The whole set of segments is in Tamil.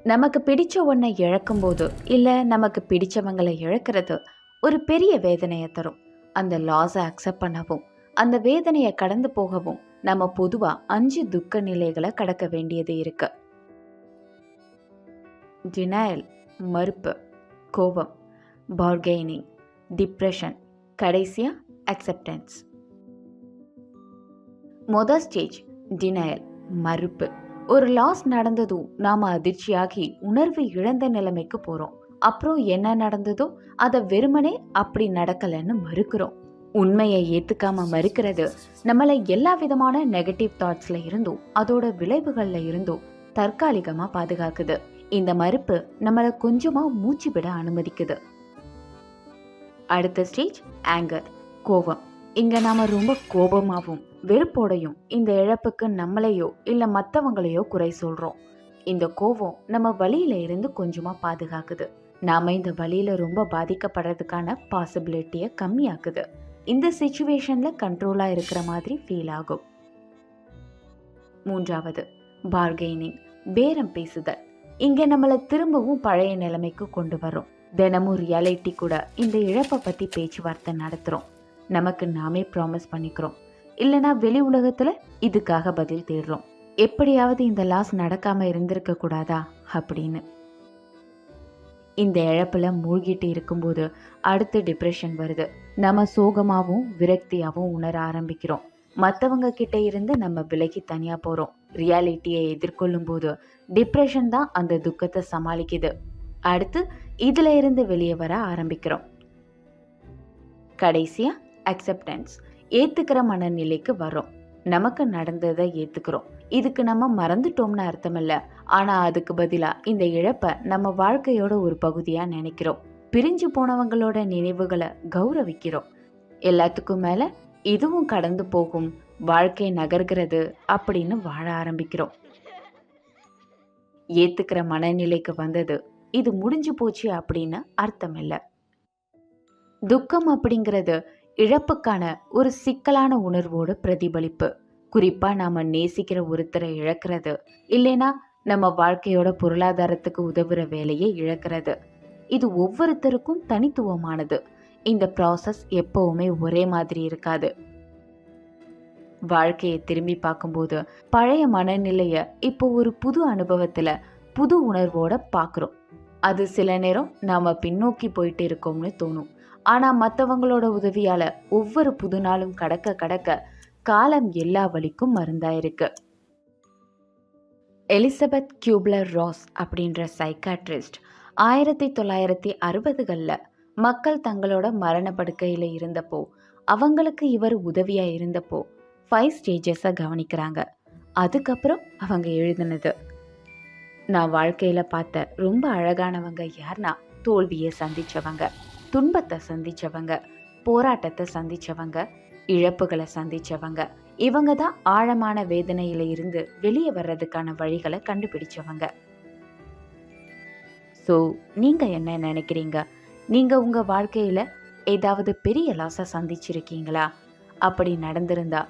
நமக்கு பிடிச்ச ஒன்றை இழக்கும்போது இல்லை நமக்கு பிடிச்சவங்களை இழக்கிறது ஒரு பெரிய வேதனையை தரும். அந்த லாஸை அக்செப்ட் பண்ணவும் அந்த வேதனையை கடந்து போகவும் நம்ம பொதுவாக 5 துக்க நிலைகளை கடக்க வேண்டியது இருக்கு. டினையல், மறுப்பு, கோபம், பார்கெய்னிங், டிப்ரெஷன், கடைசியா அக்செப்டன்ஸ். மொதல் ஸ்டேஜ் டினையல், மறுப்பு. ஒரு லாஸ் நடந்ததும் நாம அதிர்ச்சியாகி உணர்வு இழந்த நிலைமைக்கு போறோம். அப்புறம் என்ன நடந்ததோ அதை வெறுமனே அப்படி நடக்கலன்னு மறுக்கிறோம். உண்மையை ஏத்துக்காம மறுக்கிறது நம்மளை எல்லா விதமான நெகட்டிவ் தாட்ஸ்ல இருந்தும் அதோட விளைவுகள்ல இருந்தும் தற்காலிகமா பாதுகாக்குது. இந்த மறுப்பு நம்மளை கொஞ்சமா மூச்சு விட அனுமதிக்குது. அடுத்த ஸ்டேஜ் ஆங்கர், கோபம். இங்க நாம ரொம்ப கோபமாகவும் வெறுப்போடையும் இந்த இழப்புக்கு நம்மளையோ இல்லை மற்றவங்களையோ குறை சொல்றோம். இந்த கோபம் நம்ம வலியில இருந்து கொஞ்சமா பாதுகாக்குது. நாம இந்த வலியில ரொம்ப பாதிக்கப்படுறதுக்கான பாசிபிலிட்டியை கம்மியாக்குது. இந்த சிச்சுவேஷன்ல கண்ட்ரோலா இருக்கிற மாதிரி ஃபீல் ஆகும். மூன்றாவது பார்கெய்னிங், பேரம் பேசுதல். இங்க நம்மளை திரும்பவும் பழைய நிலைமைக்கு கொண்டு வரோம். தினமும் ரியாலிட்டி கூட இந்த இழப்பை பத்தி பேச்சுவார்த்தை நடத்துறோம். நமக்கு நாமே ப்ராமிஸ் பண்ணிக்கிறோம், இல்லைனா வெளி உலகத்துல இதுக்காக பதில் தேடுறோம். எப்படியாவது இந்த லாஸ் நடக்காம இருந்திருக்க கூடாதா அப்படின்னு. இந்த இழப்புல மூழ்கிட்டு இருக்கும்போது அடுத்து டிப்ரெஷன் வருது. நம்ம சோகமாகவும் விரக்தியாகவும் உணர ஆரம்பிக்கிறோம். மற்றவங்க கிட்ட இருந்து நம்ம விலகி தனியா போறோம். ரியாலிட்டியை எதிர்கொள்ளும் போது டிப்ரெஷன் தான் அந்த துக்கத்தை சமாளிக்குது. அடுத்து இதுல இருந்து வெளியே வர ஆரம்பிக்கிறோம். கடைசியா அக்செப்டன்ஸ், ஏத்துக்கிற மனநிலைக்கு வரோம். நமக்கு நடந்ததை ஏத்துக்கிறோம். இதுக்கு நம்ம மறந்துட்டோம்னு அர்த்தம் இல்லை, ஆனா அதுக்கு பதிலா இந்த இழப்பை நம்ம வாழ்க்கையோட ஒரு பகுதியா நினைக்கிறோம். பிரிஞ்சு போனவங்களோட நினைவுகளை கௌரவிக்கிறோம். எல்லாத்துக்கும் மேல இதுவும் கடந்து போகும், வாழ்க்கை நகர்கிறது அப்படின்னு வாழ ஆரம்பிக்கிறோம். ஏத்துக்கிற மனநிலைக்கு வந்தது இது முடிஞ்சு போச்சு அப்படின்னு அர்த்தம் இல்லை. துக்கம் அப்படிங்கிறது இழப்புக்கான ஒரு சிக்கலான உணர்வோட பிரதிபலிப்பு. குறிப்பா நாம நேசிக்கிற ஒருத்தரை இழக்கிறது, இல்லைனா நம்ம வாழ்க்கையோட பொருளாதாரத்துக்கு உதவுற வேலையை இழக்கிறது. இது ஒவ்வொருத்தருக்கும் தனித்துவமானது. இந்த ப்ராசஸ் எப்பவுமே ஒரே மாதிரி இருக்காது. வாழ்க்கையை திரும்பி பார்க்கும்போது பழைய மனநிலைய இப்போ ஒரு புது அனுபவத்துல புது உணர்வோட பார்க்குறோம். அது சில நேரம் நாம பின்னோக்கி போயிட்டு இருக்கோம்னு தோணும். ஆனா மற்றவங்களோட உதவியால ஒவ்வொரு புது நாளும் கடக்க கடக்க காலம் எல்லா வலிக்கும் மருந்தாயிருக்கு. எலிசபெத் கியூப்லர்-ராஸ் அப்படின்ற சைக்காட்ரிஸ்ட் 1960களில் மக்கள் தங்களோட மரண படுக்கையில் இருந்தப்போ அவங்களுக்கு இவர் உதவியா இருந்தப்போ 5 ஸ்டேஜஸை கவனிக்கிறாங்க. அதுக்கப்புறம் அவங்க எழுதினது, நான் வாழ்க்கையில பார்த்த ரொம்ப அழகானவங்க யார்னா தோல்வியை சந்திச்சவங்க, துன்பத்தை சந்திச்சவங்க, போராட்டத்தை சந்திச்சவங்க, இழப்புகளை சந்திச்சவங்க. இவங்க தான் ஆழமான வேதனையில இருந்து வெளியே வர்றதுக்கான வழிகளை கண்டுபிடிச்சவங்க. ஸோ நீங்க என்ன நினைக்கிறீங்க? நீங்க உங்க வாழ்க்கையில ஏதாவது பெரிய லாஸை சந்திச்சிருக்கீங்களா? அப்படி நடந்திருந்தா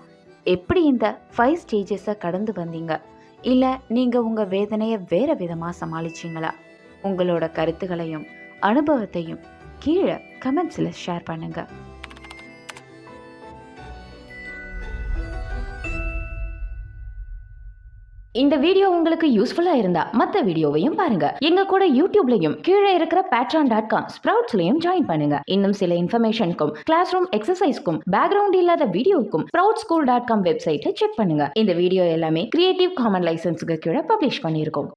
எப்படி இந்த 5 ஸ்டேஜஸை கடந்து வந்தீங்க? இல்லை நீங்க உங்க வேதனையை வேற விதமா சமாளிச்சிங்களா? உங்களோட கருத்துகளையும் அனுபவத்தையும் கீழே கமெண்ட்ஸ்ல ஷேர் பண்ணுங்க. இந்த வீடியோ உங்களுக்கு யூஸ்ஃபுல்லா இருந்தா மற்ற வீடியோவையும் பாருங்க. எங்க கூட யூடியூப்லயும் கீழே இருக்கிற patreon.com ஸ்ப்ரவுட்ஸ்லயும் ஜாயின் பண்ணுங்க. இன்னும் சில இன்ஃபர்மேஷனுக்கும் கிளாஸ் ரூம் எக்ஸசைஸ்க்கும் பேக்ரவுண்ட் இல்லாத வீடியோவுக்கும் sproutschool.com வெப்சைட்டை செக் பண்ணுங்க. இந்த வீடியோ எல்லாமே கிரியேட்டிவ் காமன் லைசன்ஸுக்கு கீழே பப்ளிஷ் பண்ணியிருக்கோம்.